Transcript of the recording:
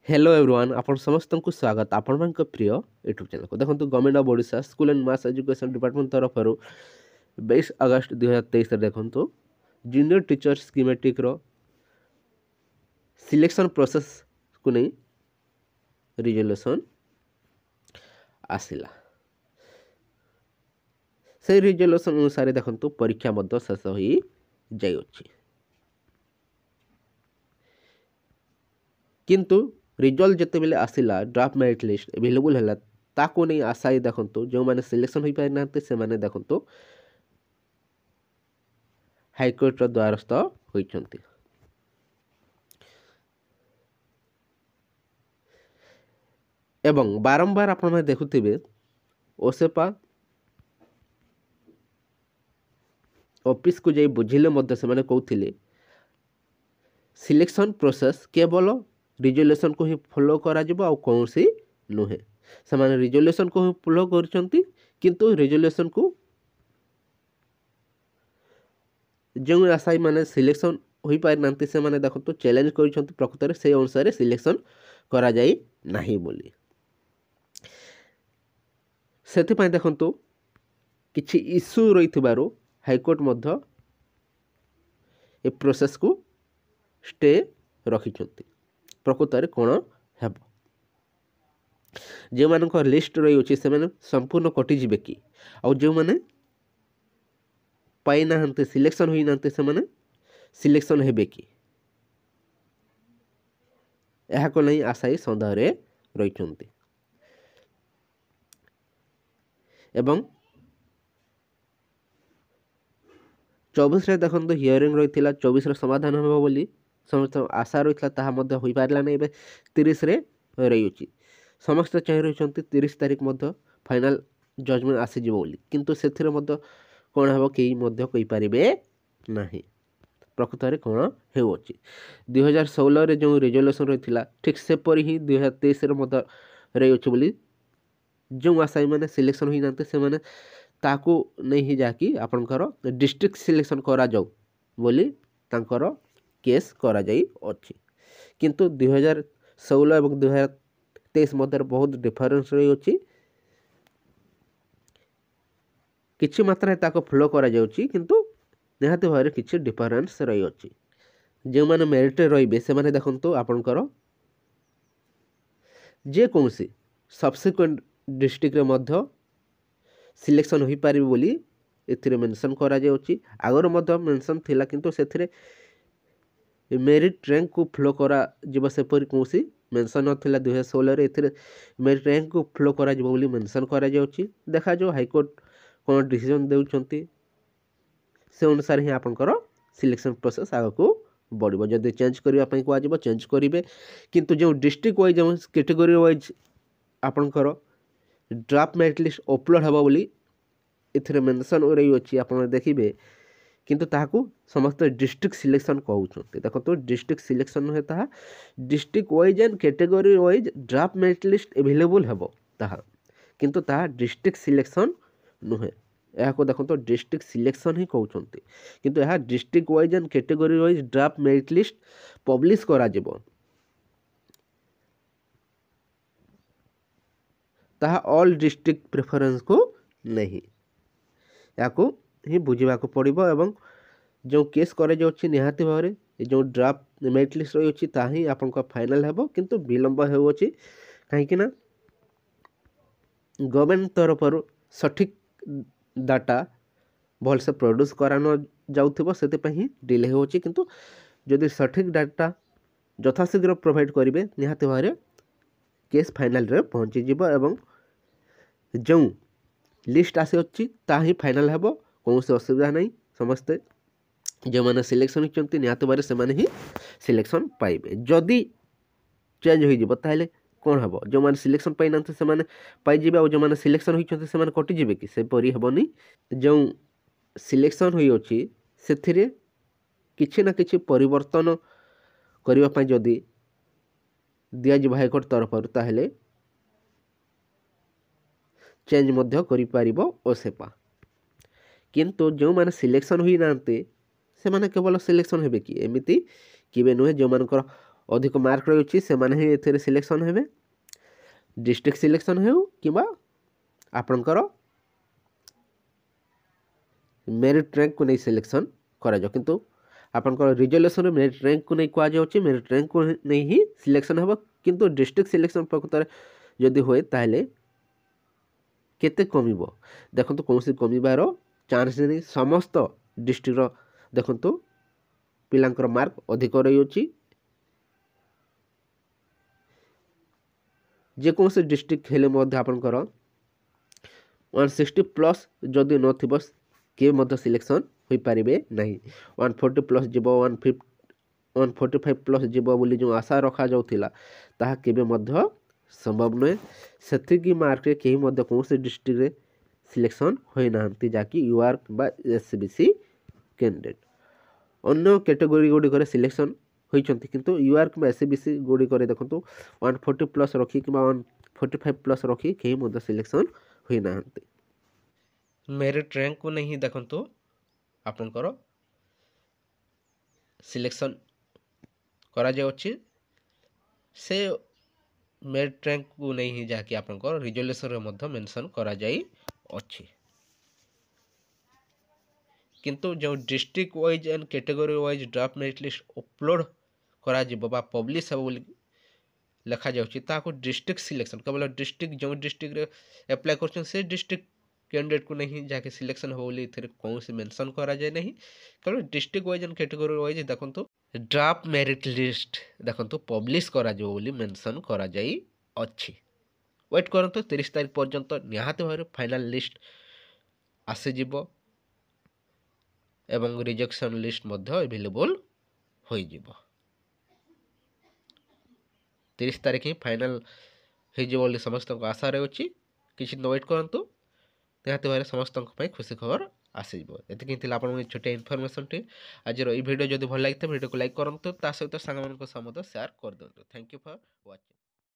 Hello everyone आपण समस्त को स्वागत आपण मान प्रिय यूट्यूब चैनल को देखो government of Odisha school and mass education department तरफ 22 अगस्त 2023 देखो जूनियर टीचर स्कीमेटिक रो सिलेक्शन प्रोसेस को नहीं रिजोल्यूशन आसिला से रिजोल्यूशन अनुसार देखो परीक्षा मध्य शेष हो जाइए किंतु रिजल्ट जिते बेले आसिला ड्राफ्ट मेरिट लिस्ट एवेलेबल है ताको नहीं आशायी देखो जो मैंने सिलेक्शन हो पारि ना से मैंने देखो हाईकोर्ट द्वारस्थ होइछंती। एवं बारंबार आपण मैंने देखुथिबे ओसेपा ऑफिस को जाई बुझिले मध्य से मैंने कहउथिले सिलेक्शन प्रोसेस केवल रिजोल्यूशन को ही फॉलो करा जिवो आ कौन सी नुहे से माने रिजोल्यूशन को ही फॉलो करछंती किंतु रिजोल्यूशन को जो आशायी माने सिलेक्शन हो पारि नांती से माने देखो चैलेंज करछंती प्रकृत से अनुसार सिलेक्शन करा जाई नाही बोली सेति पय देखंतु किछि इश्यू रहितबारो हाईकोर्ट मध्य ए प्रोसेस को स्टे रखिछंती प्रकृत कौन हेब जो मान लिस्ट रही अच्छे से मैंने संपूर्ण कटिजे कि आउ जो मैंने पाई ना सिलेक्शन होई ना से मैंने सिलेक्शन हेबे कि यह को नहीं आशायी सन्देह रही एवं 24 देखो हियरिंग रही 24 समाधान हम बोली समस्त आशा रही हो पारा नहीं 30 रही अच्छी समस्त चाह रही 30 तारीख फाइनल जजमेंट आसीज बोली किंतु से कौन हम कई पारे ना प्रकृत कौन हो 2016 जो रिजोल्यूशन रही ठीक सेपरी ही 2023 रही अच्छे बोली जो आशायी मैंने सिलेक्शन हो ना से मैंने ताकू नहीं ही जाकि आपणकर डिस्ट्रिक्ट सिलेक्शन करा जाऊ बोली तांकर केस करा जाई अछि किंतु 2016 और 2023 मध्य बहुत डिफरेंस रही अछि किछि मात्रा ताको फ्लो करा जाउछि किंतु निहाती भारे किछि डिफरेंस रही अछि जे माने मेरिट रहिबे से माने देखंतु आपणकर जे कोनसी सब्सिक्वेंट डिस्ट्रिक्ट रे मध्य सिलेक्शन हो पारे बोली एथिरे मेंशन करा जाउछि आगर मध्य मेंशन थिला किंतु सेथिरे मेरिट रैंक को फ्लो करा जीव सेपरी कौन मेंशन नाला 2016 एथिरे मेरिट रैंक को फ्लो करा जीव बोली मेंशन करा जाउछि देखा जो हाईकोर्ट कौन डिसीजन देउछंती से अनुसार ही आपनकर सिलेक्शन प्रोसेस आग को बढ़िबो जदि चेंज करिया पई को आजिबो चेंज करिवे किंतु जो डिस्ट्रिक्ट वाइज जो कैटेगरी वाइज आपनकर ड्राफ्ट मेरिट लिस्ट अपलोड हबो बोली एथिरे मेंशन रही अछि आपन देखिबे किंतु ताहाकू समस्त डिस्ट्रिक्ट सिलेक्शन कहउछंती देखो तो डिस्ट्रिक्ट सिलेक्शन नुहे ताहा district wise and category wise draft merit list available हेबो ताहा किंतु ताहा डिस्ट्रिक्ट सिलेक्शन नुहे यह को देखो तो डिस्ट्रिक्ट सिलेक्शन ही कहउछंती किंतु यह district wise and category wise draft merit list publish करा जिवो ताहा ऑल डिस्ट्रिक्ट प्रेफरेंस को नहीं या को ही बुझा पड़ो एवं जो केस करे जाउछि निहाती भाव जो ड्राफ्ट मेरिट लिस्ट रही अछि ता ही आपन फाइनल हेबो किंतु विलंब होउछि कहीं ना गवर्नमेंट तरफ सठिक डाटा भल से प्रोड्यूस करानो जाउथिबो सेते ही डिले होउछि किंतु जदि सठिक डाटा यथाशीघ्र प्रोवाइड करेंगे निहाती भाव केस फाइनल रे पहुँची जिवो एवं जो लिस्ट आसी अछि ता ही फाइनल हेबो कौन से असुविधा नहीं समस्ते जो मैंने सिलेक्शन होती निहाती भाव से ही सिलेक्शन पाइबे जदि चेंज हो जिवो ताहले कौन हम जो मैंने सिलेक्शन पाई ना से पाइबे और जो मैंने सिलेक्शन होती से कटिजे कि सेपरी हेबनी जो सिलेक्शन होती से किछि ना किछि परिवर्तन करने जदि दिज्व हाईकोर्ट तरफ ताहले चेंज मध्य करि पारिबो ओसेपा किंतु जो मैंने सिलेक्शन हुई ना से माने केवल सिलेक्शन हेबे कि एमिति किबे नुहे जो मानकर ଅଧିକ ମାର୍କ ରହିଛି ସେମାନେ ହିଁ ଏଥିରେ ସିଲେକ୍ସନ୍ ହେବେ। ଡିଷ୍ଟ୍ରିକ୍ଟ ସିଲେକ୍ସନ୍ ହେଉ କିମ୍ବା ଆପଣଙ୍କର ମେରିଟ୍ ର୍ୟାଙ୍କକୁ ନେଇ ସିଲେକ୍ସନ୍ କରାଯାଉ, କିନ୍ତୁ ଆପଣଙ୍କର ରିଜର୍ଭେସନ୍ରେ ମେରିଟ୍ ର୍ୟାଙ୍କକୁ ନେଇ କୁହାଯାଉଛି, ମେରିଟ୍ ର୍ୟାଙ୍କକୁ ନେଇ ହିଁ ସିଲେକ୍ସନ୍ ହେବ। କିନ୍ତୁ ଡିଷ୍ଟ୍ରିକ୍ଟ ସିଲେକ୍ସନ୍ ପ୍ରକୃତରେ ଯଦି ହୁଏ ତାହେଲେ କେତେ କମିବ ଦେଖନ୍ତୁ, କୌଣସି କମିବାର ଚାନ୍ସ ନାହିଁ। ସମସ୍ତ ଡିଷ୍ଟ୍ରିକ୍ଟର ଦେଖନ୍ତୁ ପିଲାଙ୍କର ମାର୍କ ଅଧିକ ରହିଅଛି। ଯେକୌଣସି ଡିଷ୍ଟ୍ରିକ୍ଟ ହେଲେ ମଧ୍ୟ ଆପଣଙ୍କର 160+ ଯଦି ନଥିବ କିଏ ମଧ୍ୟ ସିଲେକ୍ସନ୍ ହୋଇପାରିବେ ନାହିଁ। 140+ ଯିବ, 145+ ଯିବ ବୋଲି ଯେଉଁ ଆଶା ରଖାଯାଉଥିଲା ତାହା କେବେ ମଧ୍ୟ ସମ୍ଭବ ନୁହେଁ। ସେତିକି ମାର୍କରେ କେହି ମଧ୍ୟ କୌଣସି ଡିଷ୍ଟ୍ରିକ୍ଟରେ ସିଲେକ୍ସନ୍ ହୋଇନାହାନ୍ତି, ଯାହାକି ୟୁଆର୍ ବା SCBC କ୍ୟାଣ୍ଡିଡେଟ୍। ଅନ୍ୟ କ୍ୟାଟେଗୋରୀ ଗୁଡ଼ିକରେ ସିଲେକ୍ସନ୍ ହୋଇଛନ୍ତି, କିନ୍ତୁ ୟୁଆର୍ କିମ୍ବା SCBC ଗୁଡ଼ିକରେ ଦେଖନ୍ତୁ 140+ ରଖି କିମ୍ବା 145+ ରଖି କେହି ମଧ୍ୟ ସିଲେକ୍ସନ୍ ହୋଇନାହାନ୍ତି। ମେରିଟ୍ ର୍ୟାଙ୍କକୁ ନେଇ ହିଁ ଦେଖନ୍ତୁ ଆପଣଙ୍କର ସିଲେକ୍ସନ୍ କରାଯାଉଛି। ସେ ମେରିଟ୍ ର୍ୟାଙ୍କକୁ ନେଇ ହିଁ ଯାହାକି ଆପଣଙ୍କର ରିଜର୍ଭେସନ୍ରେ ମଧ୍ୟ ମେନସନ୍ କରାଯାଇଅଛି। କିନ୍ତୁ ଯେଉଁ district wise and category wise draft merit list upload କରାଯିବ ବା ପବ୍ଲିଶ ହେବ ବୋଲି ଲେଖାଯାଉଛି, ତାହାକୁ ଡିଷ୍ଟ୍ରିକ୍ଟ ସିଲେକ୍ସନ୍, କେବଳ ଡିଷ୍ଟ୍ରିକ୍ଟ ଯେଉଁ ଡିଷ୍ଟ୍ରିକ୍ଟରେ ଆପ୍ଲାଏ କରୁଛନ୍ତି ସେ ଡିଷ୍ଟ୍ରିକ୍ଟ କ୍ୟାଣ୍ଡିଡେଟ୍କୁ ନେଇ ଯାହାକି ସିଲେକ୍ସନ୍ ହେବ ବୋଲି ଏଥିରେ କୌଣସି ମେନସନ୍ କରାଯାଏ ନାହିଁ। କେବଳ district wise and category wise ଦେଖନ୍ତୁ ଡ୍ରାଫ୍ଟ ମେରିଟ୍ ଲିଷ୍ଟ ଦେଖନ୍ତୁ ପବ୍ଲିଶ କରାଯିବ ବୋଲି ମେନସନ୍ କରାଯାଇଅଛି। ୱେଟ୍ କରନ୍ତୁ 30 ତାରିଖ ପର୍ଯ୍ୟନ୍ତ, ନିହାତି ଭାବରେ ଫାଇନାଲ୍ ଲିଷ୍ଟ ଆସିଯିବ ଏବଂ ରିଜେକ୍ସନ୍ ଲିଷ୍ଟ ମଧ୍ୟ ଏଭେଲେବୁଲ୍ ହୋଇଯିବ। 30 ତାରିଖ ହିଁ ଫାଇନାଲ୍ ହୋଇଯିବ ବୋଲି ସମସ୍ତଙ୍କ ଆଶା ରହିଛି। କିଛି ଦିନ ୱେଟ୍ କରନ୍ତୁ, ନିହାତି ଭାବରେ ସମସ୍ତଙ୍କ ପାଇଁ ଖୁସି ଖବର ଆସିଯିବ। ଏତିକି ହିଁ ଥିଲା ଆପଣଙ୍କ ଛୋଟିଆ ଇନଫର୍ମେସନ୍ଟି। ଆଜିର ଏହି ଭିଡ଼ିଓ ଯଦି ଭଲ ଲାଗିଥାଏ ଭିଡ଼ିଓକୁ ଲାଇକ୍ କରନ୍ତୁ, ତା ସହିତ ସାଙ୍ଗମାନଙ୍କ ସହ ମଧ୍ୟ ସେୟାର କରିଦିଅନ୍ତୁ। Thank you for watching.